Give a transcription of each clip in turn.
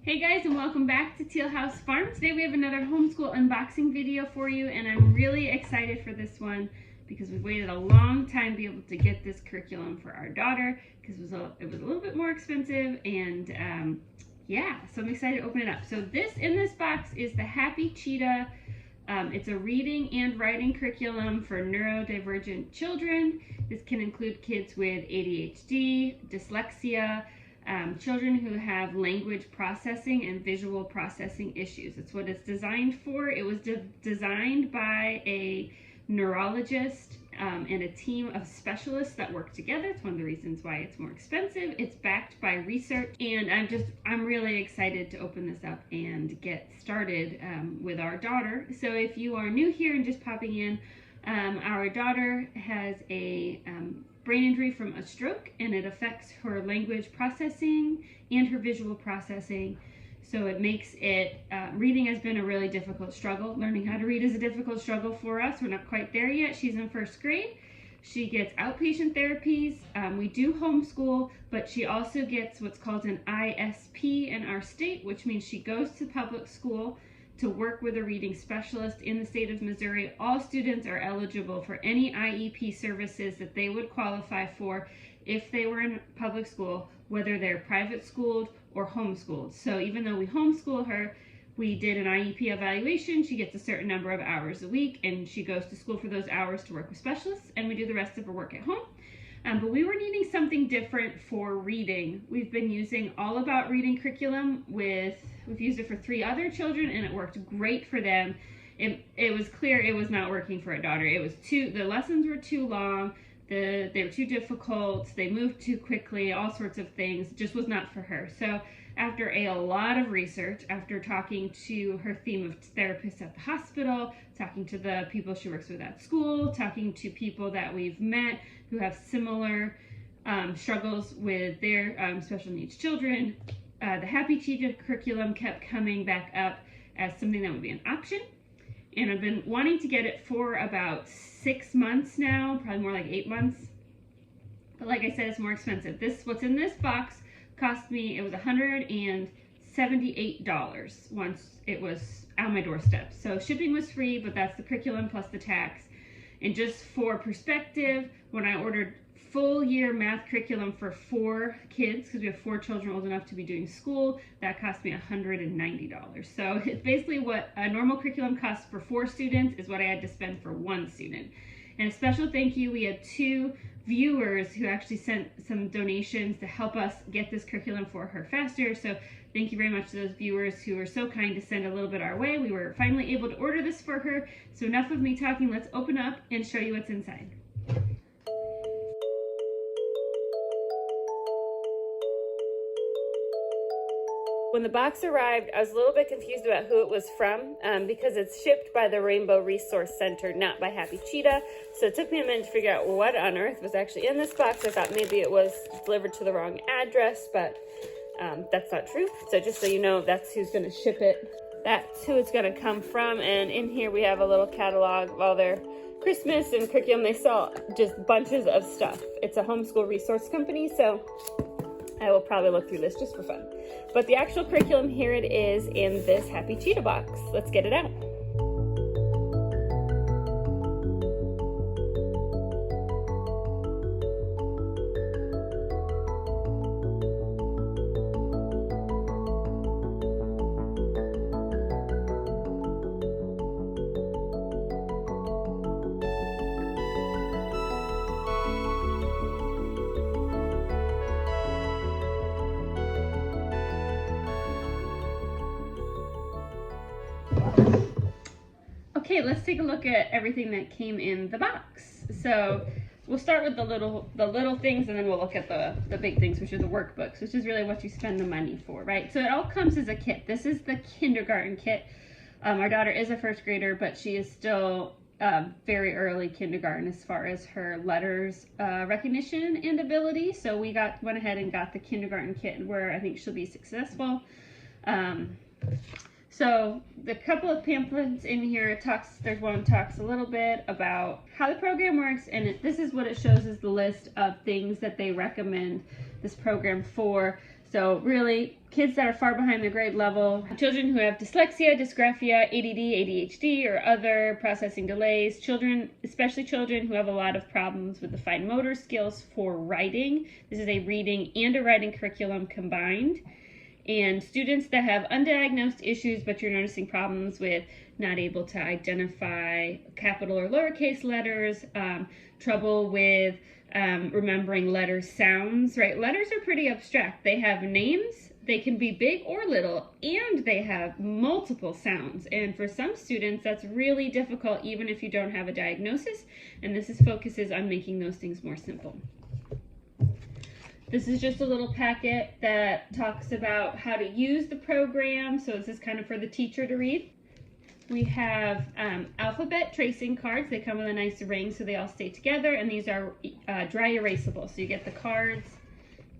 Hey guys, and welcome back to Teal House Farm. Today we have another homeschool unboxing video for you, and I'm really excited for this one because we've waited a long time to be able to get this curriculum for our daughter because it was a little bit more expensive, and yeah, so I'm excited to open it up. So in this box is the Happy Cheetah. It's a reading and writing curriculum for neurodivergent children. This can include kids with ADHD, dyslexia, children who have language processing and visual processing issues. That's what it's designed for. It was designed by a neurologist and a team of specialists that work together. It's one of the reasons why it's more expensive. It's backed by research, and I'm really excited to open this up and get started with our daughter. So if you are new here and just popping in, our daughter has a brain injury from a stroke, and it affects her language processing and her visual processing. So it makes it, reading has been a really difficult struggle. Learning how to read is a difficult struggle for us. We're not quite there yet. She's in first grade. She gets outpatient therapies. We do homeschool, but she also gets what's called an ISP in our state, which means she goes to public school to work with a reading specialist in the state of Missouri. All students are eligible for any IEP services that they would qualify for if they were in public school, whether they're private schooled or homeschooled. So even though we homeschool her, we did an IEP evaluation. She gets a certain number of hours a week, and she goes to school for those hours to work with specialists, and we do the rest of her work at home. But we were needing something different for reading. We've been using All About Reading curriculum we've used it for 3 other children, and it worked great for them. It was clear it was not working for our daughter. The lessons were too long, they were too difficult, they moved too quickly, all sorts of things. It just was not for her. So after a lot of research, after talking to her theme of therapists at the hospital, talking to the people she works with at school, talking to people that we've met who have similar struggles with their special needs children, the Happy Cheetah curriculum kept coming back up as something that would be an option. And I've been wanting to get it for about 6 months now, probably more like 8 months. But like I said, it's more expensive. What's in this box cost me, it was $178 once it was on my doorstep. So shipping was free, but that's the curriculum plus the tax. And just for perspective, when I ordered full year math curriculum for 4 kids, because we have 4 children old enough to be doing school, that cost me $190. So it's basically what a normal curriculum costs for 4 students is what I had to spend for 1 student. And a special thank you, we had 2 viewers who actually sent some donations to help us get this curriculum for her faster. So thank you very much to those viewers who were so kind to send a little bit our way. We were finally able to order this for her. So enough of me talking, let's open up and show you what's inside. When the box arrived, I was a little bit confused about who it was from because it's shipped by the Rainbow Resource Center, not by Happy Cheetah. So it took me a minute to figure out what on earth was actually in this box. I thought maybe it was delivered to the wrong address, but that's not true. So just so you know, that's who's going to ship it. That's who it's going to come from. And in here we have a little catalog of all their Christmas and curriculum. They sell just bunches of stuff. It's a homeschool resource company, so I will probably look through this just for fun. But the actual curriculum, here it is in this Happy Cheetah box. Let's get it out. Okay, let's take a look at everything that came in the box. So we'll start with the little things, and then we'll look at the big things, which are the workbooks, which is really what you spend the money for, right? So it all comes as a kit. This is the kindergarten kit. Our daughter is a first grader, but she is still very early kindergarten as far as her letters recognition and ability. So we went ahead and got the kindergarten kit where I think she'll be successful. So the couple of pamphlets in here there's one talks a little bit about how the program works, and this is what it shows is the list of things that they recommend this program for. So really, kids that are far behind their grade level, children who have dyslexia, dysgraphia, ADD, ADHD, or other processing delays, children, especially children who have a lot of problems with the fine motor skills for writing. This is a reading and a writing curriculum combined. And students that have undiagnosed issues, but you're noticing problems with not able to identify capital or lowercase letters, trouble with remembering letter sounds, right? Letters are pretty abstract. They have names, they can be big or little, and they have multiple sounds. And for some students, that's really difficult, even if you don't have a diagnosis. And this focuses on making those things more simple. This is just a little packet that talks about how to use the program. So this is kind of for the teacher to read. We have alphabet tracing cards. They come with a nice ring so they all stay together, and these are dry erasable. So you get the cards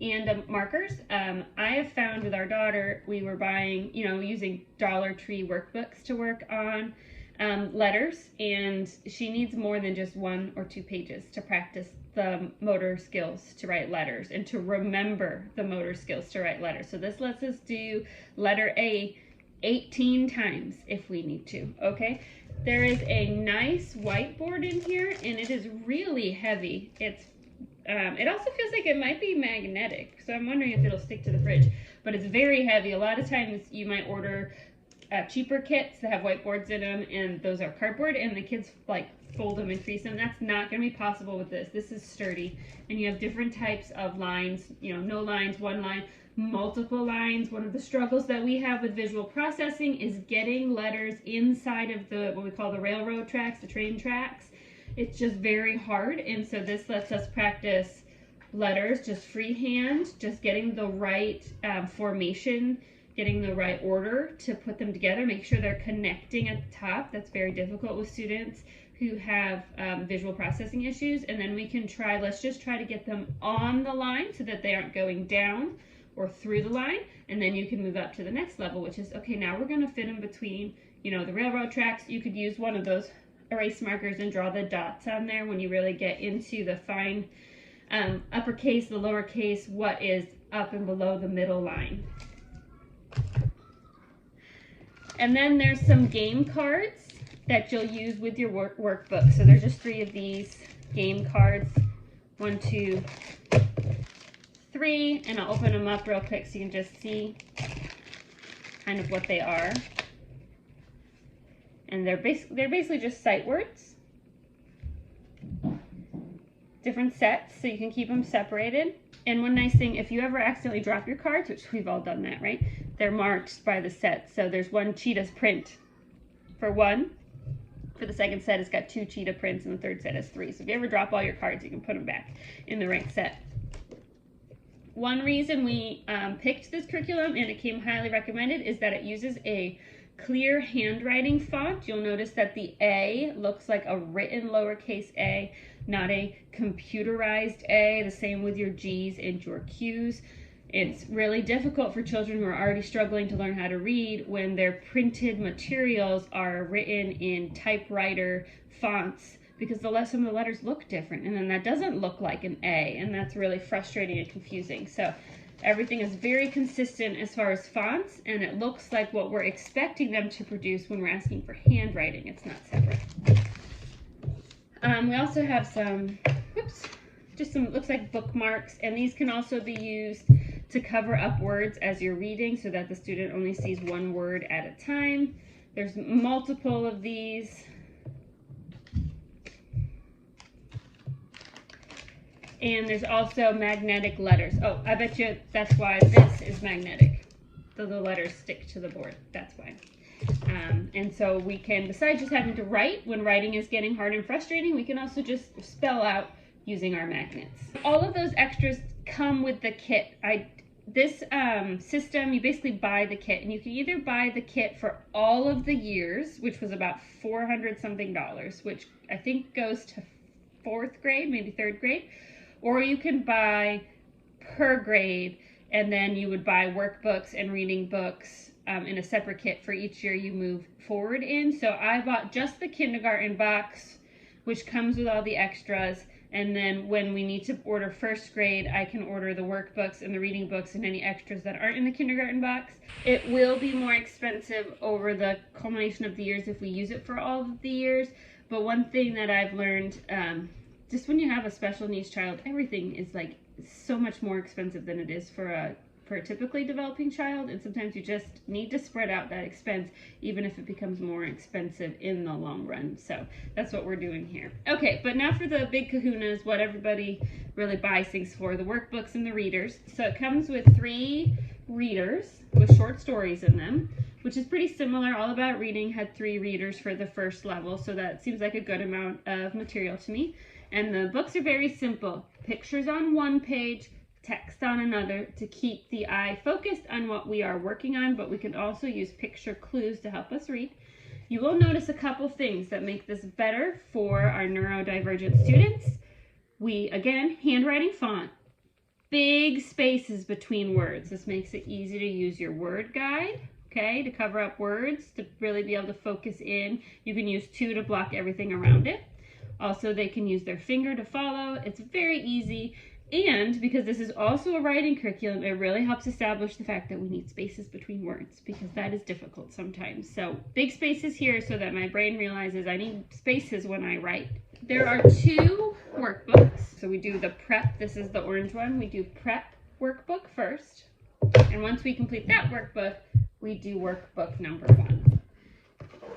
and markers. I have found with our daughter, we were buying, using Dollar Tree workbooks to work on letters, and she needs more than just 1 or 2 pages to practice the motor skills to write letters and to remember the motor skills to write letters. So this lets us do letter A 18 times if we need to, okay? There is a nice whiteboard in here, and it is really heavy. It also feels like it might be magnetic, so I'm wondering if it'll stick to the fridge, but it's very heavy. A lot of times you might order cheaper kits that have whiteboards in them, and those are cardboard, and the kids like fold them and crease them. That's not going to be possible with this. This is sturdy, and you have different types of lines, no lines, 1 line, multiple lines. One of the struggles that we have with visual processing is getting letters inside of what we call the railroad tracks, the train tracks. It's just very hard, and so this lets us practice letters just freehand, just getting the right formation, getting the right order to put them together, make sure they're connecting at the top. That's very difficult with students who have visual processing issues. And then we can let's just try to get them on the line so that they aren't going down or through the line, and then you can move up to the next level, which is, okay, now we're going to fit them between, the railroad tracks. You could use one of those erase markers and draw the dots on there when you really get into the fine uppercase, the lowercase, what is up and below the middle line. And then there's some game cards that you'll use with your workbook. So there's just 3 of these game cards, 1, 2, 3, and I'll open them up real quick so you can just see kind of what they are. And they're basically just sight words, different sets, so you can keep them separated. And one nice thing, if you ever accidentally drop your cards, which we've all done that, right? They're marked by the set. So there's 1 Cheetah's print for 1. For the second set, it's got 2 Cheetah prints, and the third set has 3. So if you ever drop all your cards, you can put them back in the right set. One reason we picked this curriculum, and it came highly recommended, is that it uses a clear handwriting font. You'll notice that the A looks like a written lowercase a, not a computerized A. The same with your G's and your Q's. It's really difficult for children who are already struggling to learn how to read when their printed materials are written in typewriter fonts, because some of the letters look different, and then that doesn't look like an A, and that's really frustrating and confusing. So everything is very consistent as far as fonts, and it looks like what we're expecting them to produce when we're asking for handwriting. It's not separate. We also have some, looks like bookmarks, and these can also be used to cover up words as you're reading so that the student only sees 1 word at a time. There's multiple of these. And there's also magnetic letters. Oh, I bet you that's why this is magnetic. So the letters stick to the board. That's why. And so we can, besides just having to write when writing is getting hard and frustrating, we can also just spell out using our magnets. All of those extras come with the kit. This system, you basically buy the kit, and you can either buy the kit for all of the years, which was about $400 something, which I think goes to 4th grade, maybe 3rd grade. Or you can buy per grade, and then you would buy workbooks and reading books in a separate kit for each year you move forward in. So I bought just the kindergarten box, which comes with all the extras, And then when we need to order first grade, I can order the workbooks and the reading books and any extras that aren't in the kindergarten box. It will be more expensive over the culmination of the years if we use it for all of the years. But one thing that I've learned, just when you have a special needs child, everything is like so much more expensive than it is for a typically developing child, and sometimes you just need to spread out that expense even if it becomes more expensive in the long run. So that's what we're doing here. Okay, but now for the big kahunas, what everybody really buys things for, the workbooks and the readers. So it comes with 3 readers with short stories in them, which is pretty similar. All About Reading had 3 readers for the first level, so that seems like a good amount of material to me. And the books are very simple. Pictures on one page, text on another, to keep the eye focused on what we are working on, but we can also use picture clues to help us read. You will notice a couple things that make this better for our neurodivergent students. Again, handwriting font, big spaces between words. This makes it easy to use your word guide, okay, to cover up words, to really be able to focus in. You can use 2 to block everything around it. Also, they can use their finger to follow. It's very easy. And because this is also a writing curriculum, it really helps establish the fact that we need spaces between words, because that is difficult sometimes. So big spaces here so that my brain realizes I need spaces when I write. There are 2 workbooks. So we do the prep, this is the orange one. We do prep workbook first. And once we complete that workbook, we do workbook number 1.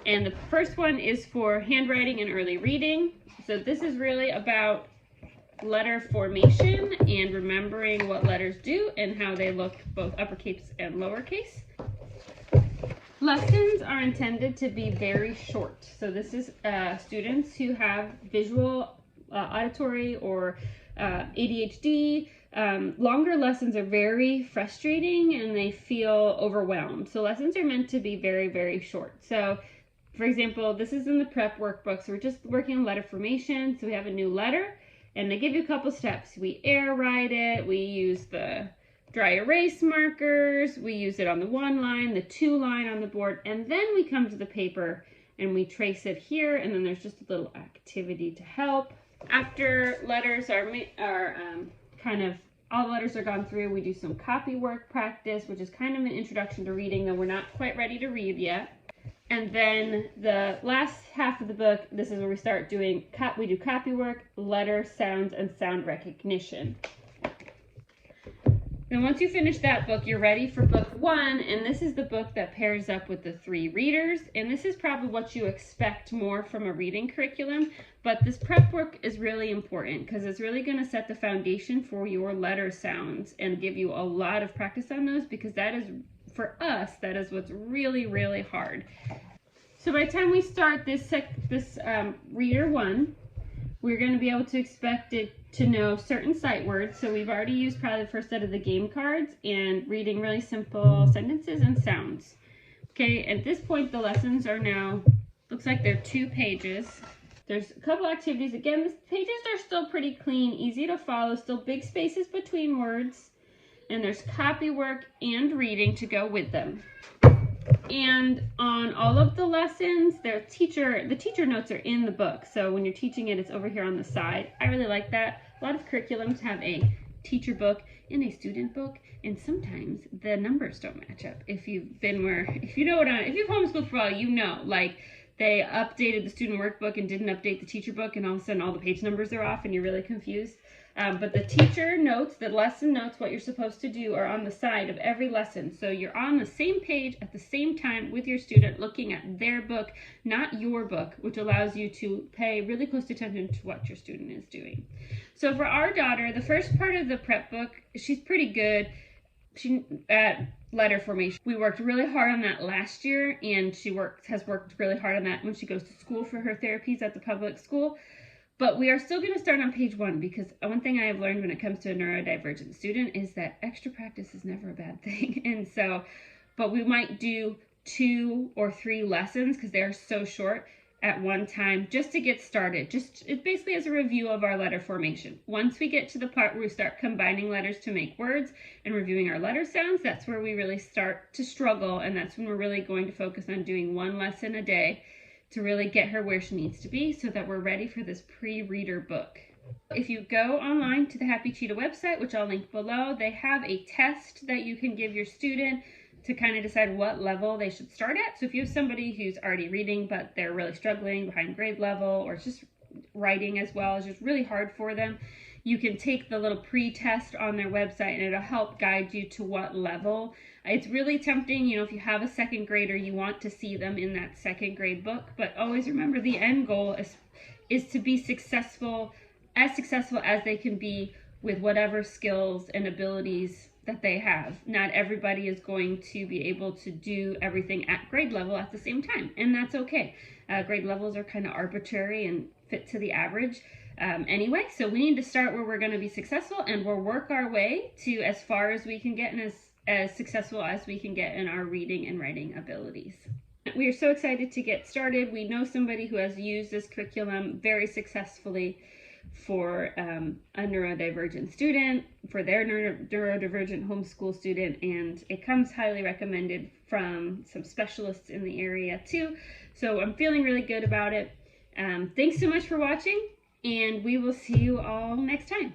And the first one is for handwriting and early reading. So this is really about letter formation and remembering what letters do and how they look both uppercase and lowercase. Lessons are intended to be very short. So this is students who have visual, auditory, or ADHD. Longer lessons are very frustrating and they feel overwhelmed. So lessons are meant to be very, very short. So for example, this is in the prep workbook. So we're just working on letter formation. So we have a new letter. And they give you a couple steps. We air write it, we use the dry erase markers, we use it on the 1 line, the 2 line on the board, and then we come to the paper and we trace it here, and then there's just a little activity to help. After letters are all the letters are gone through, we do some copy work practice, which is kind of an introduction to reading, though we're not quite ready to read yet. And then the last half of the book, this is where we start doing, we do copy work, letter, sounds, and sound recognition. And once you finish that book, you're ready for book 1, and this is the book that pairs up with the 3 readers. And this is probably what you expect more from a reading curriculum, but this prep work is really important because it's really going to set the foundation for your letter sounds and give you a lot of practice on those, because that is, for us, that is what's really, really hard. So by the time we start this reader 1, we're going to be able to expect it to know certain sight words. So we've already used probably the first set of the game cards and reading really simple sentences and sounds. Okay, at this point the lessons are now, looks like they're 2 pages. There's a couple activities. Again, the pages are still pretty clean, easy to follow, still big spaces between words. And there's copy work and reading to go with them. And on all of the lessons, the teacher notes are in the book. So when you're teaching it, it's over here on the side. I really like that. A lot of curriculums have a teacher book and a student book, and sometimes the numbers don't match up. If you've homeschooled for a while, you know, like they updated the student workbook and didn't update the teacher book, and all of a sudden all the page numbers are off and you're really confused. But the teacher notes, the lesson notes, what you're supposed to do are on the side of every lesson. So you're on the same page at the same time with your student looking at their book, not your book, which allows you to pay really close attention to what your student is doing. So for our daughter, the first part of the prep book, she's pretty good. At letter formation. We worked really hard on that last year, and she has worked really hard on that when she goes to school for her therapies at the public school. But we are still going to start on page 1, because one thing I have learned when it comes to a neurodivergent student is that extra practice is never a bad thing. And so, but we might do 2 or 3 lessons because they are so short at one time, just to get started. It basically is a review of our letter formation. Once we get to the part where we start combining letters to make words and reviewing our letter sounds, that's where we really start to struggle, and that's when we're really going to focus on doing 1 lesson a day to really get her where she needs to be so that we're ready for this pre-reader book. If you go online to the Happy Cheetah website, which I'll link below, they have a test that you can give your student to kind of decide what level they should start at. So if you have somebody who's already reading, but they're really struggling behind grade level, or it's just writing as well is just really hard for them, you can take the little pre-test on their website and it'll help guide you to what level. It's really tempting, you know, if you have a second grader, you want to see them in that second grade book, but always remember the end goal is to be successful as they can be with whatever skills and abilities that they have. Not everybody is going to be able to do everything at grade level at the same time, and that's okay. Grade levels are kind of arbitrary and fit to the average anyway, so we need to start where we're going to be successful, and we'll work our way to as far as we can get and as successful as we can get in our reading and writing abilities. We are so excited to get started. We know somebody who has used this curriculum very successfully for a neurodivergent student, for their neurodivergent homeschool student, and it comes highly recommended from some specialists in the area too. So I'm feeling really good about it. Thanks so much for watching, and we will see you all next time.